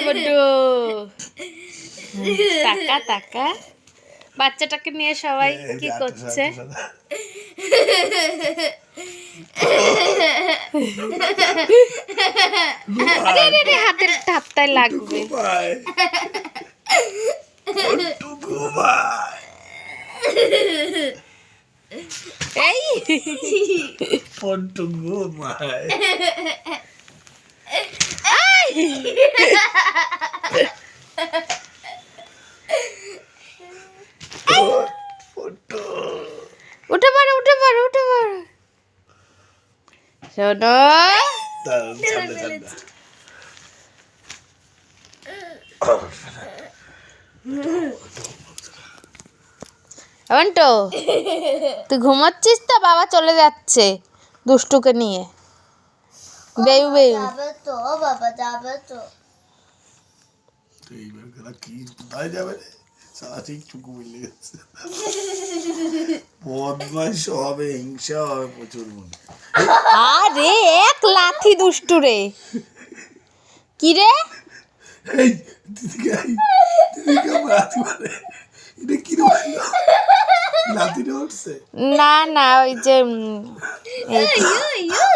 বড্ডু টাকা টাকা বাচ্চাটাকে নিয়ে সবাই কি করছে? হাতের ঠাপ্তায় লাগবে। এই উঠে পড়ো উঠে পড়ো উঠে পড়ো শোনো তো তুই ঘুমাচ্ছিস তো? বাবা চলে যাচ্ছে দুষ্টুকে নিয়ে। বেউ বেউ যাবে তো বাবা, যাবে তো। এইবার গেলা কি কোথায় যাবে রে? সারা ঠিক চুকু মিলে গেছে। বদমাইশ হবে, হিংসা হবে প্রচুর মনে। আরে এক লাথি দুষ্টু রে। কি রে? এই দিদিকে লাথি মারে। এটা কি রে? লাথি উঠছে না না ওই যে ইউ